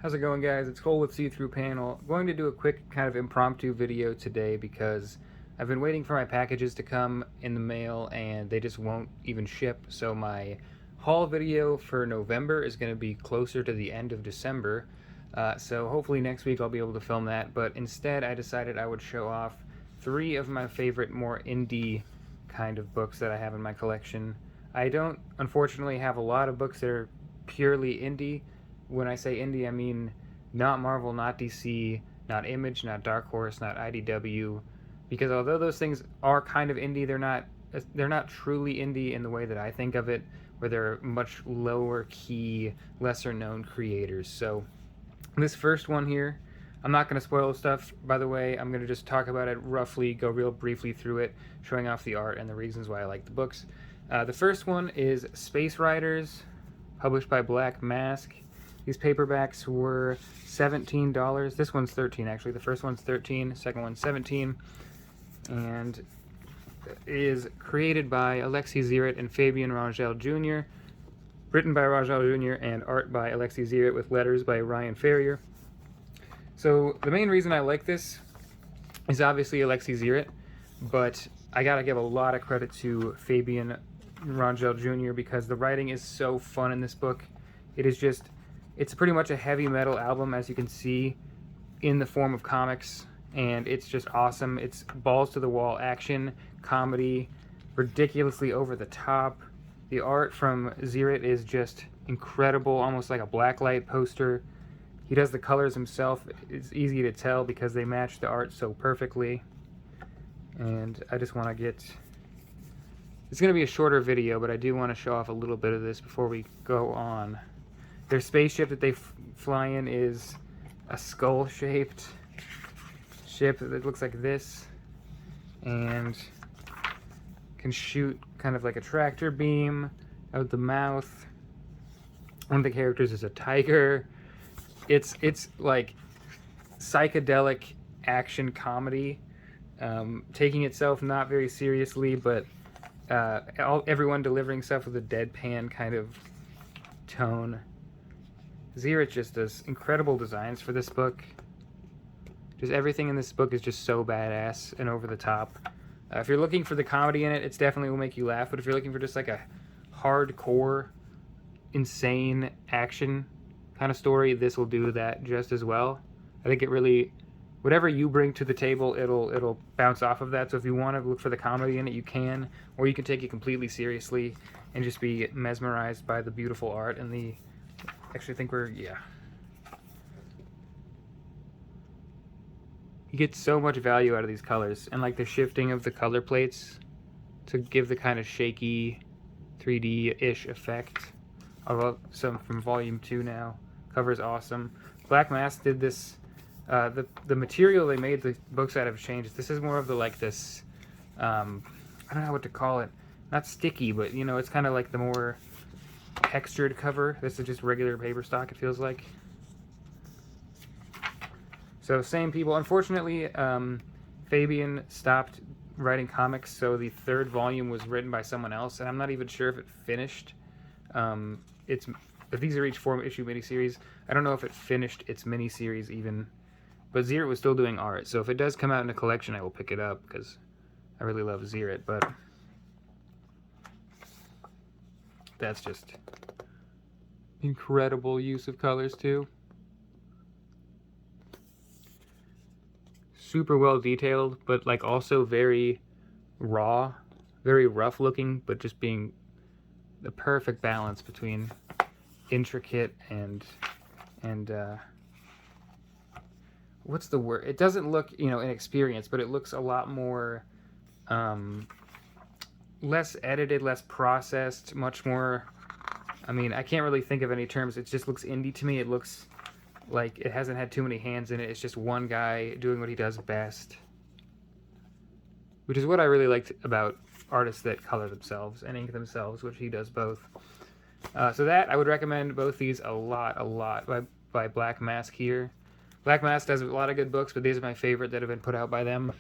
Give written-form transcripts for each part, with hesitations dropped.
How's it going, guys? It's Cole with See-Through Panel. I'm going to do a quick kind of impromptu video today because I've been waiting for my packages to come in the mail and they just won't even ship. So my haul video for November is going to be closer to the end of December. So hopefully next week I'll be able to film that. But instead I decided I would show off 3 of my favorite more indie kind of books that I have in my collection. I don't unfortunately have a lot of books that are purely indie. When I say indie, I mean not Marvel, not DC, not Image, not Dark Horse, not IDW, because although those things are kind of indie, they're not truly indie in the way that I think of it, where they're much lower key, lesser known creators. So this first one here, I'm not going to spoil stuff, by the way. I'm going to just talk about it roughly, go real briefly through it, showing off the art and the reasons why I like the books. The first one is Space Riders, published by Black Mask. These paperbacks were $17. This one's $13 actually. The first one's $13, second one's $17, and is created by Alexi Ziritt and Fabian Rangel Jr., written by Rangel Jr. and art by Alexi Ziritt with letters by Ryan Ferrier. So the main reason I like this is obviously Alexi Ziritt, but I gotta give a lot of credit to Fabian Rangel Jr. because the writing is so fun in this book. It's pretty much a heavy metal album, as you can see, in the form of comics, and it's just awesome. It's balls to the wall action, comedy, ridiculously over the top. The art from Ziritt is just incredible, almost like a blacklight poster. He does the colors himself. It's easy to tell because they match the art so perfectly. And I just want to get... It's going to be a shorter video, but I do want to show off a little bit of this before we go on. Their spaceship that they fly in is a skull-shaped ship that looks like this and can shoot kind of like a tractor beam out the mouth. One of the characters is a tiger. It's like psychedelic action comedy, taking itself not very seriously, but everyone delivering stuff with a deadpan kind of tone. Ziritt just does incredible designs for this book. Just everything in this book is just so badass and over the top. If you're looking for the comedy in it, it's definitely will make you laugh, but if you're looking for just like a hardcore, insane action kind of story, this will do that just as well. I think it really, whatever you bring to the table, it'll bounce off of that. So if you want to look for the comedy in it, you can, or you can take it completely seriously and just be mesmerized by the beautiful art and the... Actually, I think yeah. You get so much value out of these colors, and like the shifting of the color plates to give the kind of shaky 3D-ish effect. Although some from volume 2 now. Cover's awesome. Black Mask did this, the material they made the books out of changed. This is more of the like this, I don't know what to call it. Not sticky, but you know, it's kind of like the more textured cover. This is just regular paper stock, it feels like. So same people. Unfortunately, Fabian stopped writing comics, so the 3rd volume was written by someone else, and I'm not even sure if it finished. But these are each 4-issue miniseries. I don't know if it finished its miniseries even, but Ziritt was still doing art, so if it does come out in a collection, I will pick it up, because I really love Ziritt, but that's just incredible use of colors too. Super well detailed, but like also very raw, very rough looking, but just being the perfect balance between intricate and what's the word? It doesn't look, you know, inexperienced, but it looks a lot more less edited, less processed, much more, I mean, I can't really think of any terms. It just looks indie to me. It looks like it hasn't had too many hands in it. It's just one guy doing what he does best, which is what I really liked about artists that color themselves and ink themselves, which he does both. So that, I would recommend both these a lot by Black Mask here. Black Mask does a lot of good books, but these are my favorite that have been put out by them.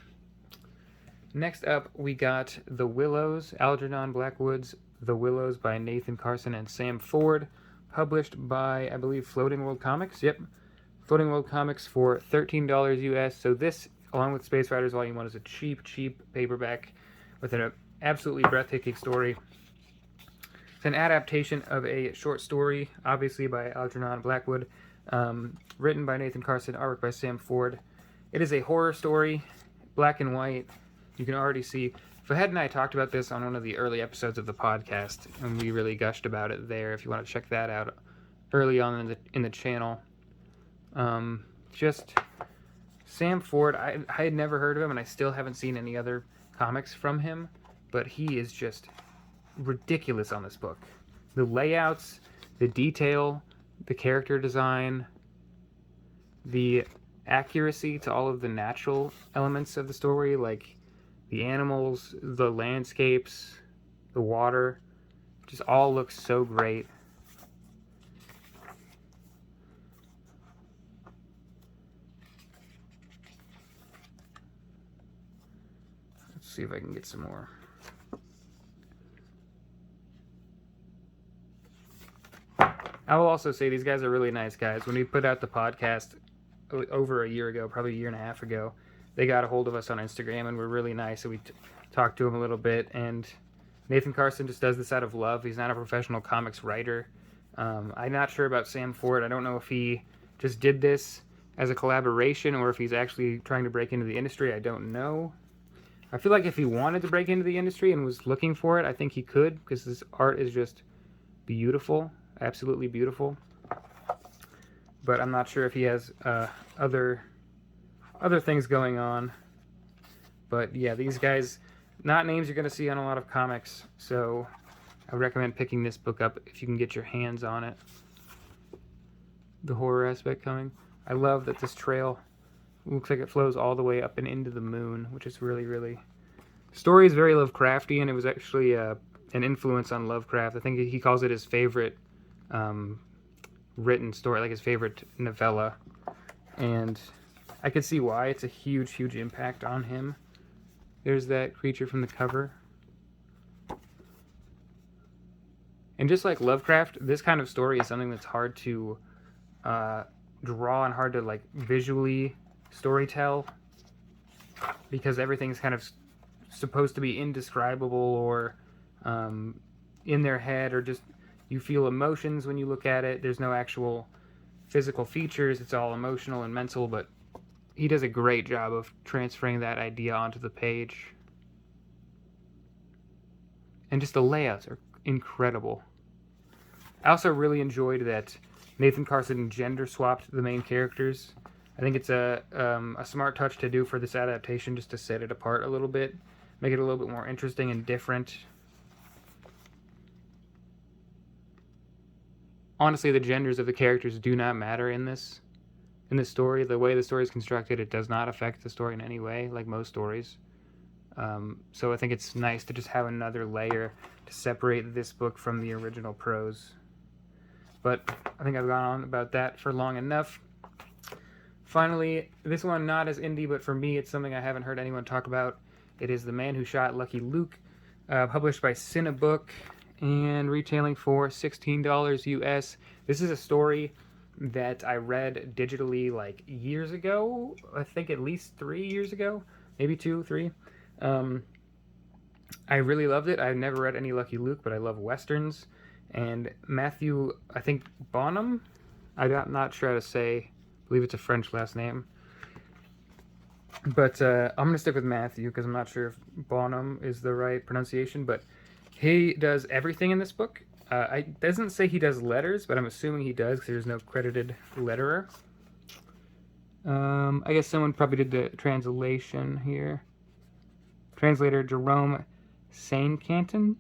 Next up, we got The Willows, Algernon Blackwood's The Willows by Nathan Carson and Sam Ford, published by, I believe, Floating World Comics. Yep. Floating World Comics for $13 US. So this, along with Space Riders Volume 1, is a cheap paperback with an absolutely breathtaking story. It's an adaptation of a short story, obviously by Algernon Blackwood, written by Nathan Carson, artwork by Sam Ford. It is a horror story, black and white. You can already see. Fahad and I talked about this on one of the early episodes of the podcast, and we really gushed about it there. If you want to check that out, early on in the channel. Just Sam Ford. I had never heard of him, and I still haven't seen any other comics from him. But he is just ridiculous on this book. The layouts, the detail, the character design, the accuracy to all of the natural elements of the story, like the animals, the landscapes, the water, just all looks so great. Let's see if I can get some more. I will also say these guys are really nice guys. When we put out the podcast over a year ago, probably a year and a half ago, they got a hold of us on Instagram and were really nice. So we talked to them a little bit. And Nathan Carson just does this out of love. He's not a professional comics writer. I'm not sure about Sam Ford. I don't know if he just did this as a collaboration or if he's actually trying to break into the industry. I don't know. I feel like if he wanted to break into the industry and was looking for it, I think he could, because his art is just beautiful, absolutely beautiful. But I'm not sure if he has other things going on. But yeah, these guys, not names you're going to see on a lot of comics, so I would recommend picking this book up if you can get your hands on it. The horror aspect coming. I love that this trail looks like it flows all the way up and into the moon, which is really, really... The story is very Lovecraftian. It was actually an influence on Lovecraft. I think he calls it his favorite written story, like his favorite novella. And I could see why. It's a huge, huge impact on him. There's that creature from the cover. And just like Lovecraft, this kind of story is something that's hard to draw and hard to like visually storytell, because everything's kind of supposed to be indescribable or in their head, or just you feel emotions when you look at it. There's no actual physical features. It's all emotional and mental, but he does a great job of transferring that idea onto the page. And just the layouts are incredible. I also really enjoyed that Nathan Carson gender swapped the main characters. I think it's a smart touch to do for this adaptation, just to set it apart a little bit, make it a little bit more interesting and different. Honestly, the genders of the characters do not matter in this story. The way the story is constructed, it does not affect the story in any way, like most stories. So I think it's nice to just have another layer to separate this book from the original prose. But I think I've gone on about that for long enough. Finally, this one not as indie, but for me it's something I haven't heard anyone talk about. It is The Man Who Shot Lucky Luke, published by Cinebook and retailing for $16 US. This is a story that I read digitally like years ago. I think at least 3 years ago, maybe 2, 3. I really loved it. I've never read any Lucky Luke, but I love Westerns. And Matthew, I think Bonhomme? I'm not sure how to say. I believe it's a French last name. But I'm going to stick with Matthew because I'm not sure if Bonhomme is the right pronunciation. But he does everything in this book. It doesn't say he does letters, but I'm assuming he does because there's no credited letterer. I guess someone probably did the translation here. Translator Jerome Saint-Canton.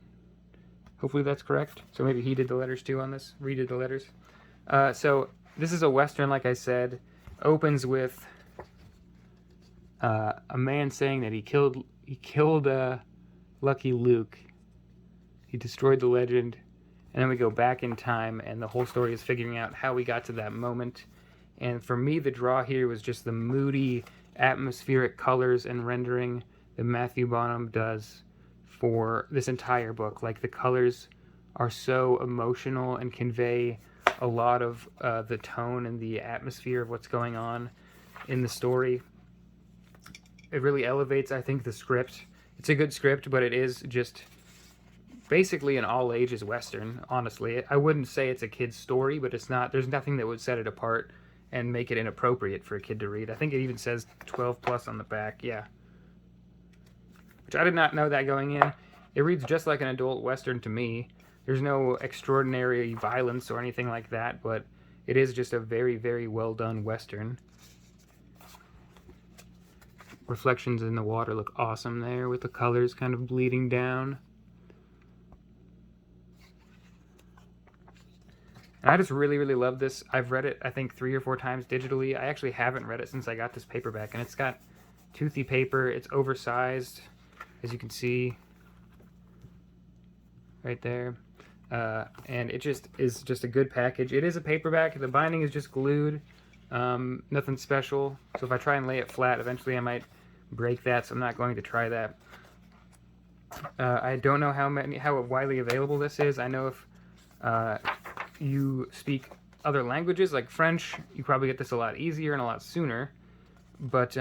Hopefully that's correct. So maybe he did the letters too on this. Redid the letters. So this is a Western, like I said. Opens with a man saying that he killed Lucky Luke. He destroyed the legend. And then we go back in time, and the whole story is figuring out how we got to that moment. And for me, the draw here was just the moody, atmospheric colors and rendering that Matthew Bonhomme does for this entire book. Like, the colors are so emotional and convey a lot of the tone and the atmosphere of what's going on in the story. It really elevates, I think, the script. It's a good script, but it is just basically an all ages Western, honestly. I wouldn't say it's a kid's story, but it's not, there's nothing that would set it apart and make it inappropriate for a kid to read. I think it even says 12 plus on the back, yeah. Which I did not know that going in. It reads just like an adult Western to me. There's no extraordinary violence or anything like that, but it is just a very, very well done Western. Reflections in the water look awesome there with the colors kind of bleeding down. And I just really, really love this. I've read it, I think, 3 or 4 times digitally. I actually haven't read it since I got this paperback, and it's got toothy paper. It's oversized, as you can see right there. And it just is just a good package. It is a paperback. The binding is just glued. Nothing special. So if I try and lay it flat, eventually I might break that, so I'm not going to try that. I don't know how widely available this is. I know if you speak other languages like French, you probably get this a lot easier and a lot sooner. But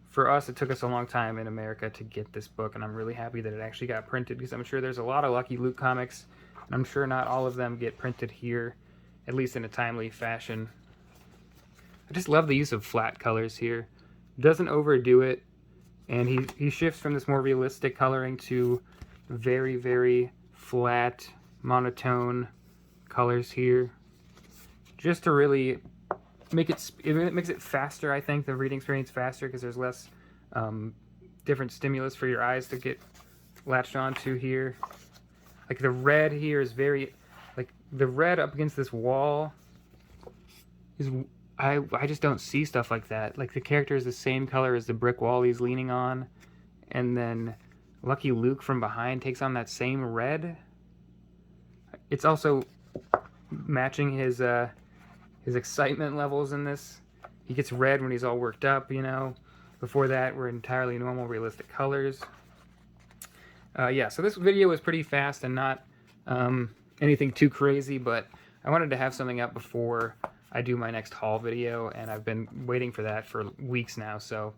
for us, it took us a long time in America to get this book, and I'm really happy that it actually got printed, because I'm sure there's a lot of Lucky Luke comics, and I'm sure not all of them get printed here, at least in a timely fashion. I just love the use of flat colors here. Doesn't overdo it, and he shifts from this more realistic coloring to very, very flat, monotone colors here, just to really make it makes it faster. I think the reading experience faster, because there's less different stimulus for your eyes to get latched onto here. Like the red here is very, like the red up against this wall is, I just don't see stuff like that. Like the character is the same color as the brick wall he's leaning on, and then Lucky Luke from behind takes on that same red. It's also matching his excitement levels in this. He gets red when he's all worked up, you know. Before that, we're entirely normal, realistic colors. Yeah, so this video was pretty fast and not anything too crazy, but I wanted to have something up before I do my next haul video, and I've been waiting for that for weeks now, so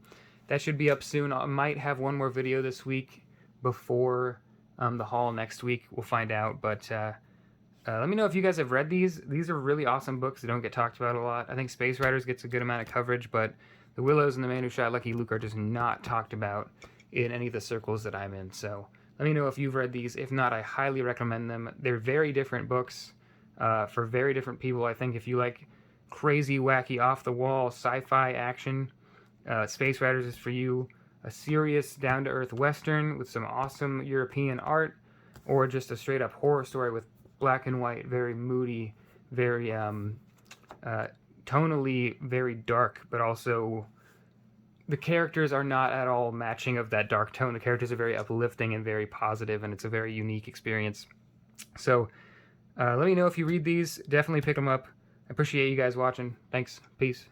that should be up soon. I might have one more video this week before the haul next week. We'll find out, but let me know if you guys have read these. These are really awesome books that don't get talked about a lot. I think Space Riders gets a good amount of coverage, but The Willows and The Man Who Shot Lucky Luke are just not talked about in any of the circles that I'm in, so let me know if you've read these. If not, I highly recommend them. They're very different books for very different people. I think if you like crazy, wacky, off-the-wall sci-fi action, Space Riders is for you. A serious, down-to-earth Western with some awesome European art, or just a straight-up horror story with black and white, very moody, very tonally very dark, but also the characters are not at all matching of that dark tone. The characters are very uplifting and very positive, and it's a very unique experience. So let me know if you read these. Definitely pick them up. I appreciate you guys watching. Thanks. Peace.